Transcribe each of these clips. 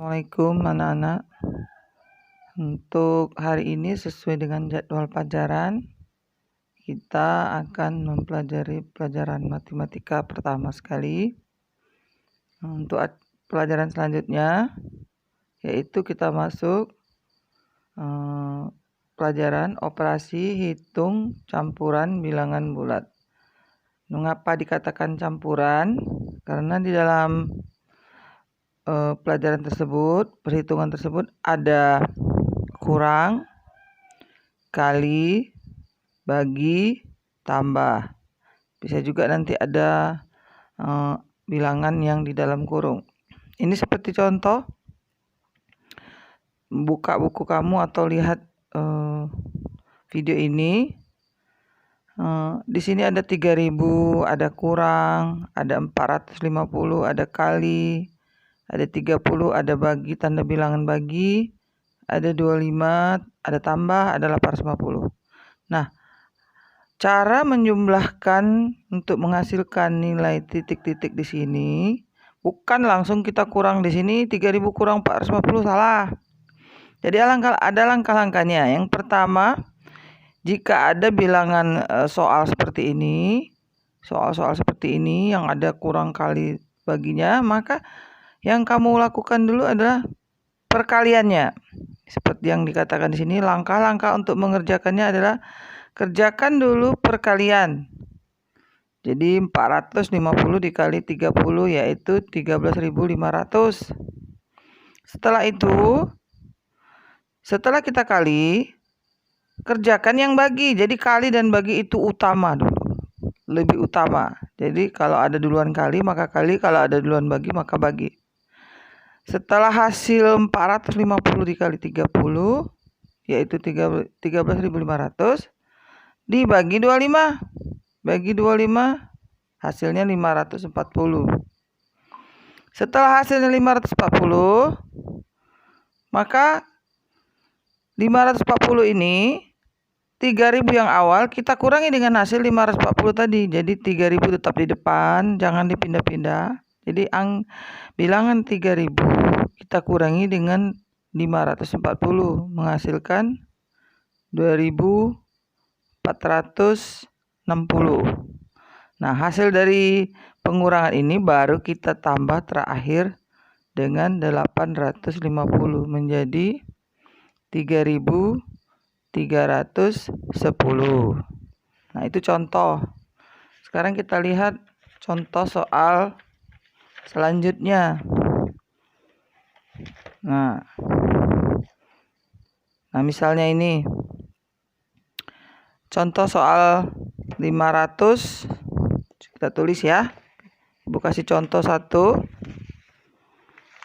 Assalamualaikum anak-anak. Untuk hari ini sesuai dengan jadwal pelajaran, kita akan mempelajari pelajaran matematika pertama sekali. Untuk pelajaran selanjutnya, yaitu kita masuk pelajaran operasi hitung campuran bilangan bulat. Mengapa dikatakan campuran? Karena di dalam pelajaran tersebut, perhitungan tersebut ada kurang, kali, bagi, tambah. Bisa juga nanti ada bilangan yang di dalam kurung. Ini seperti contoh. Buka buku kamu atau lihat video ini. Di sini ada 3000, ada kurang, ada 450, ada kali, ada 30, ada bagi, tanda bilangan bagi, ada 25, ada tambah, ada 850. Nah, cara menjumlahkan untuk menghasilkan nilai titik-titik di sini bukan langsung kita kurang di sini 3000 kurang 450, salah. Jadi ada langkah-langkahnya. Yang pertama, jika ada bilangan soal seperti ini, soal-soal seperti ini yang ada kurang kali baginya, maka yang kamu lakukan dulu adalah perkaliannya. Seperti yang dikatakan di sini, langkah-langkah untuk mengerjakannya adalah kerjakan dulu perkalian. Jadi 450 dikali 30 yaitu 13.500. Setelah itu, setelah kita kali, kerjakan yang bagi. Jadi kali dan bagi itu utama dulu. Lebih utama. Jadi kalau ada duluan kali maka kali, kalau ada duluan bagi maka bagi. Setelah hasil 450 dikali 30 yaitu 13.500 dibagi 25. Bagi 25 hasilnya 540. Setelah hasilnya 540, maka 540 ini 3000 yang awal kita kurangi dengan hasil 540 tadi. Jadi 3000 tetap di depan, jangan dipindah-pindah. Jadi bilangan 3000 kita kurangi dengan 540 menghasilkan 2460. Nah, hasil dari pengurangan ini baru kita tambah terakhir dengan 850 menjadi 3310. Nah, itu contoh. Sekarang kita lihat contoh soal selanjutnya. Nah, misalnya ini. Contoh soal 500. Kita tulis ya. Ibu kasih contoh 1.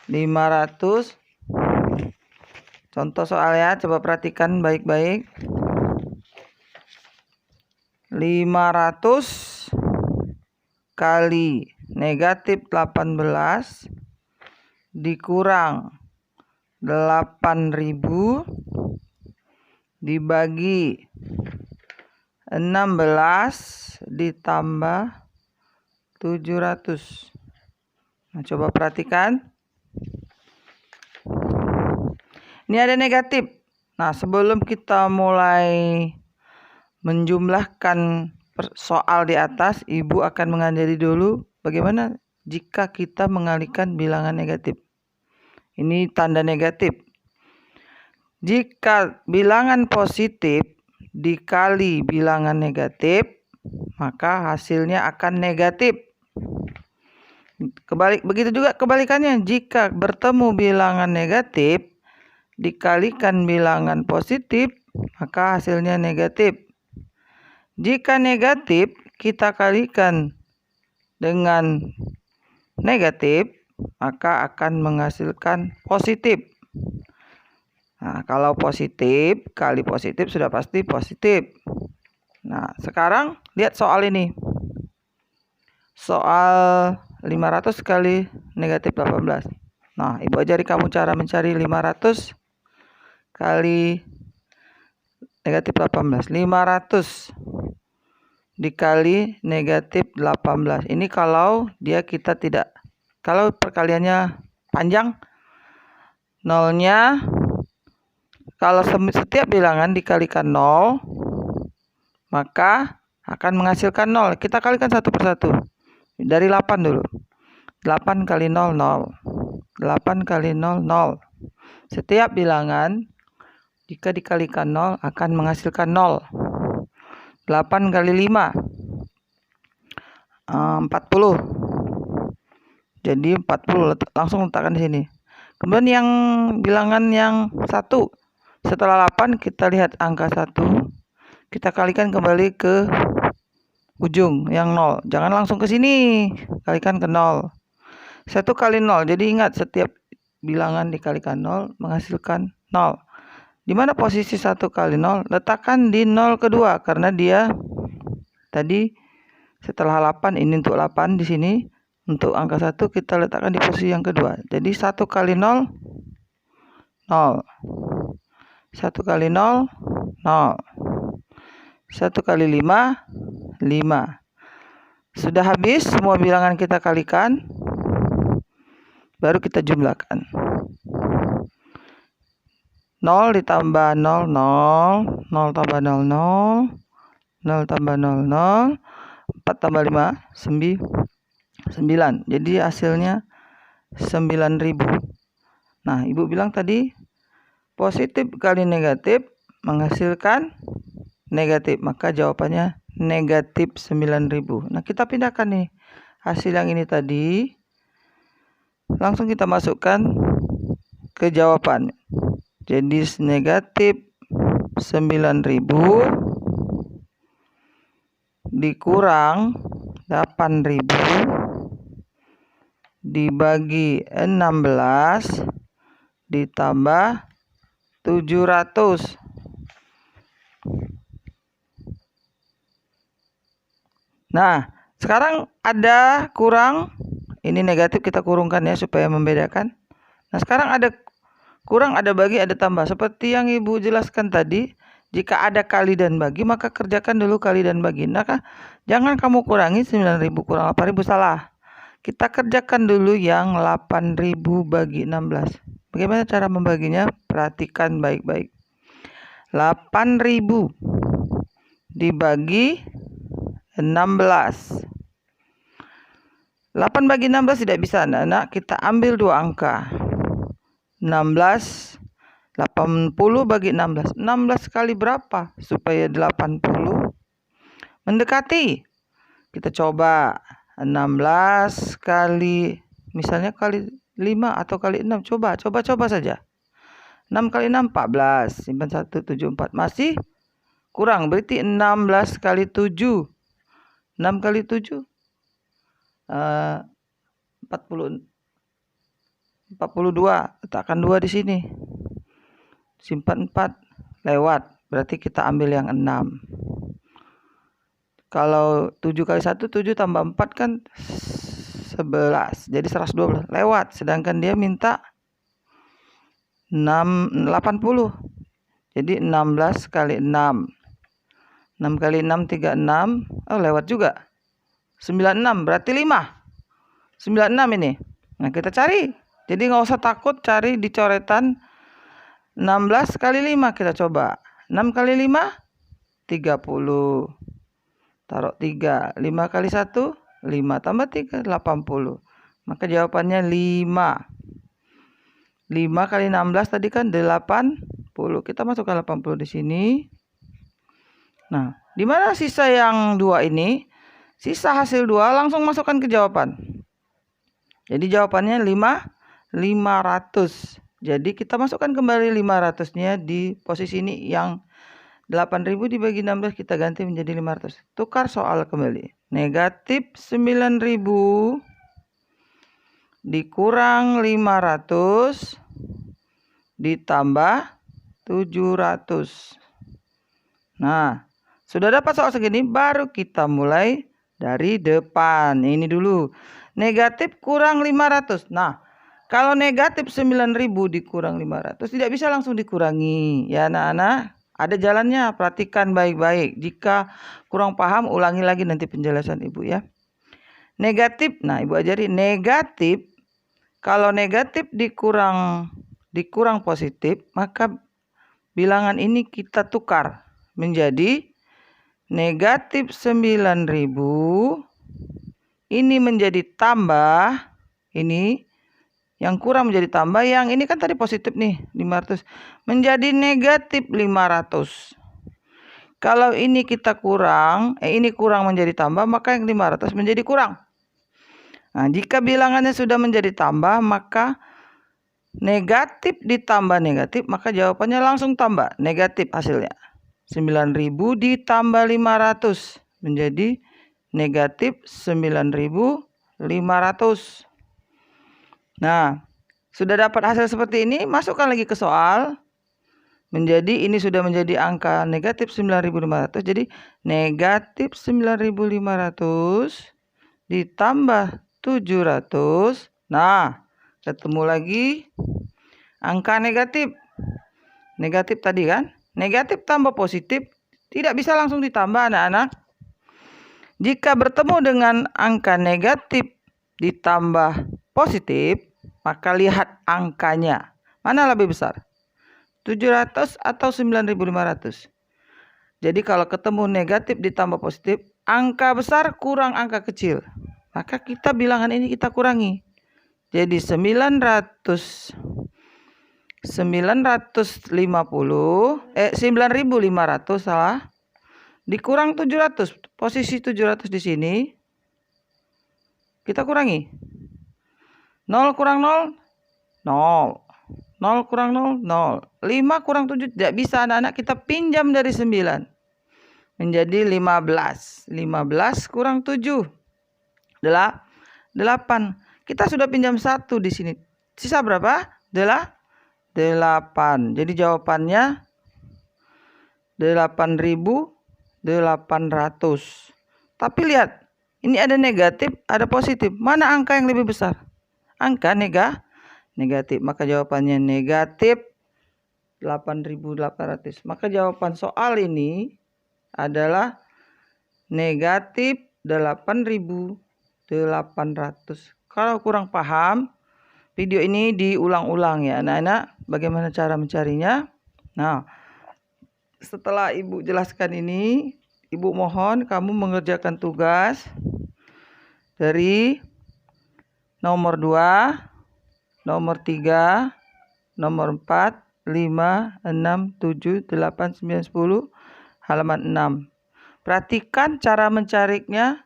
500. Contoh soal ya, coba perhatikan baik-baik. 500 kali negatif 18 dikurang 8000 dibagi 16 ditambah 700. Nah, coba perhatikan. Ini ada negatif. Nah, sebelum kita mulai menjumlahkan soal di atas, Ibu akan mengajari dulu bagaimana jika kita mengalihkan bilangan negatif. Ini tanda negatif. Jika bilangan positif dikali bilangan negatif, maka hasilnya akan negatif. Begitu juga kebalikannya, jika bertemu bilangan negatif dikalikan bilangan positif, maka hasilnya negatif. Jika negatif kita kalikan dengan negatif, maka akan menghasilkan positif. Nah, kalau positif kali positif sudah pasti positif. Nah, sekarang lihat soal ini. Soal 500 kali negatif 18. Nah, Ibu ajari kamu cara mencari 500 kali negatif 18. 500 dikali negatif 18. Ini kalau kalau perkaliannya panjang, Nolnya, kalau setiap bilangan dikalikan 0, maka akan menghasilkan 0. Kita kalikan satu persatu. Dari 8 dulu. 8 kali 0, 0. 8 kali 0, 0. Setiap bilangan jika dikalikan 0 akan menghasilkan 0. 8 kali 5, 40. Jadi 40 langsung letakkan di sini. Kemudian yang bilangan yang 1. Setelah 8 kita lihat angka 1. Kita kalikan kembali ke ujung yang 0. Jangan langsung ke sini. Kalikan ke 0. 1 kali 0. Jadi ingat, setiap bilangan dikalikan 0 menghasilkan 0. Di mana posisi 1 kali 0? Letakkan di 0 kedua. Karena dia tadi setelah 8, ini untuk 8 di sini. Untuk angka 1 kita letakkan di posisi yang kedua. Jadi 1 kali 0, 0. 1 kali 0, 0. 1 kali 5, 5. Sudah habis semua bilangan kita kalikan. Baru kita jumlahkan. 0 ditambah 0, 0. 0 tambah 0, 0. 0 tambah 0, 0. 4 tambah 5, 9. Jadi hasilnya 9.000. Nah, Ibu bilang tadi positif kali negatif menghasilkan negatif. Maka jawabannya negatif 9.000. Nah, kita pindahkan nih hasil yang ini tadi. Langsung kita masukkan ke jawaban. Jadi negatif 9.000 dikurang 8.000 dibagi 16 ditambah 700. Nah, sekarang ada kurang. Ini negatif kita kurungkan ya supaya membedakan. Nah, sekarang ada kurang, ada bagi, ada tambah. Seperti yang Ibu jelaskan tadi, jika ada kali dan bagi, maka kerjakan dulu kali dan bagi. Nah, jangan kamu kurangi 9.000 kurang 8.000, salah. Kita kerjakan dulu yang 8.000 bagi 16. Bagaimana cara membaginya? Perhatikan baik-baik. 8.000 dibagi 16. 8 bagi 16 tidak bisa, anak-anak. Kita ambil dua angka. 16, 80 bagi 16. 16 kali berapa supaya 80? Mendekati. Kita coba 16 kali, misalnya kali 5 atau kali 6. Coba saja. 6 kali 6, 14. Simpan 1, 7, 4. Masih kurang, berarti 16 kali 7. 6 kali 7. 42. Letakkan 2 di sini. Simpan 4. Lewat. Berarti kita ambil yang 6. Kalau 7 kali 1, 7 tambah 4 kan 11. Jadi 112. Lewat. Sedangkan dia minta 80. Jadi 16 kali 6. 6 kali 6, 36. Oh, lewat juga. 96. Berarti 5. 96 ini. Nah, kita cari. Jadi nggak usah takut cari di coretan. 16 kali 5 kita coba. 6 kali 5, 30. Taruh 3. 5 kali 1, 5. Tambah 3, 80. Maka jawabannya 5. 5 kali 16 tadi kan 80. Kita masukkan 80 di sini. Nah, di mana sisa yang 2 ini? Sisa hasil 2 langsung masukkan ke jawaban. Jadi jawabannya 500. Jadi kita masukkan kembali 500-nya di posisi ini. Yang 8.000 dibagi 16 kita ganti menjadi 500. Tukar soal kembali. Negatif 9.000 dikurang 500 ditambah 700. Nah, sudah dapat soal segini, baru kita mulai dari depan. Ini dulu. Negatif kurang 500. Nah, kalau negatif 9.000 dikurang 500 tidak bisa langsung dikurangi. Ya anak-anak, ada jalannya. Perhatikan baik-baik. Jika kurang paham, ulangi lagi nanti penjelasan Ibu ya. Negatif, nah Ibu ajari negatif. Kalau negatif dikurang dikurang positif, maka bilangan ini kita tukar menjadi negatif 9.000. Ini menjadi tambah, ini yang kurang menjadi tambah, yang ini kan tadi positif nih 500 menjadi negatif 500. Kalau ini kita kurang, ini kurang menjadi tambah, maka yang 500 menjadi kurang. Nah, jika bilangannya sudah menjadi tambah, maka negatif ditambah negatif, maka jawabannya langsung tambah negatif hasilnya. 9.000 ditambah 500 menjadi negatif 9.500. Nah, sudah dapat hasil seperti ini, masukkan lagi ke soal. Menjadi ini sudah menjadi angka negatif 9.500. Jadi negatif 9.500 ditambah 700. Nah, ketemu lagi angka negatif. Negatif tadi kan? Negatif tambah positif tidak bisa langsung ditambah, anak-anak. Jika bertemu dengan angka negatif ditambah positif, maka lihat angkanya. Mana lebih besar? 700 atau 9.500? Jadi kalau ketemu negatif ditambah positif, angka besar kurang angka kecil. Maka kita bilangan ini kita kurangi. Jadi 9.500 salah. Dikurang 700. Posisi 700 di sini. Kita kurangi. 0 kurang 0, 0. 0 kurang 0, 0. 5 kurang 7, tidak bisa anak-anak. Kita pinjam dari 9. Menjadi 15. 15 kurang 7. 8. Kita sudah pinjam 1 di sini. Sisa berapa? 8. Jadi jawabannya 8.800. Tapi lihat, ini ada negatif, ada positif. Mana angka yang lebih besar? Angka negatif. Maka jawabannya negatif 8.800. Maka jawaban soal ini adalah negatif 8.800. Kalau kurang paham, video ini diulang-ulang ya anak-anak. Bagaimana cara mencarinya? Nah, setelah Ibu jelaskan ini, Ibu mohon kamu mengerjakan tugas dari nomor 2, nomor 3, nomor 4, 5, 6, 7, 8, 9, 10, halaman 6. Perhatikan cara mencarinya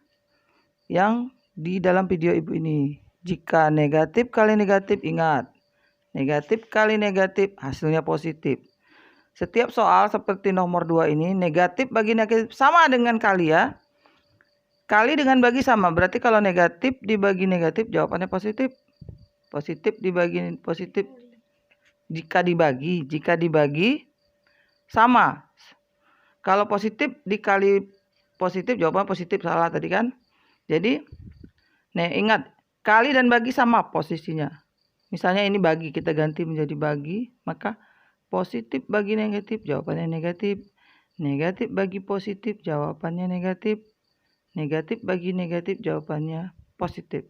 yang di dalam video Ibu ini. Jika negatif kali negatif, ingat. Negatif kali negatif, hasilnya positif. Setiap soal seperti nomor 2 ini, negatif bagi negatif sama dengan kali ya. Kali dengan bagi sama. Berarti kalau negatif dibagi negatif, jawabannya positif. Positif dibagi positif. Jika dibagi sama. Kalau positif dikali positif, jawaban positif, salah tadi kan. Jadi, ingat, kali dan bagi sama posisinya. Misalnya ini bagi, kita ganti menjadi bagi, maka positif bagi negatif, jawabannya negatif. Negatif bagi positif, jawabannya negatif. Negatif bagi negatif, jawabannya positif.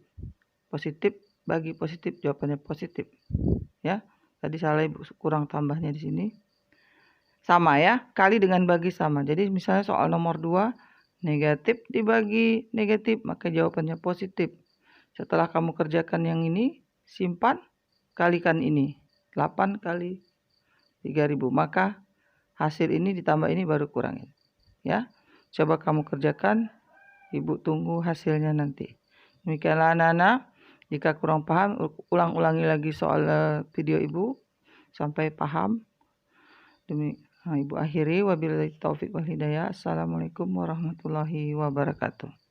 Positif bagi positif, jawabannya positif. Ya, tadi salah Ibu, kurang tambahnya di sini. Sama ya, kali dengan bagi sama. Jadi misalnya soal nomor 2, negatif dibagi negatif, maka jawabannya positif. Setelah kamu kerjakan yang ini, simpan, kalikan ini. 8 kali 3.000, maka hasil ini ditambah ini baru kurangin. Ya, coba kamu kerjakan, Ibu tunggu hasilnya nanti. Demikianlah anak-anak. Jika kurang paham, ulang-ulangi lagi soal video Ibu sampai paham. Ibu akhiri, wabillahi taufik wal hidayah. Assalamualaikum warahmatullahi wabarakatuh.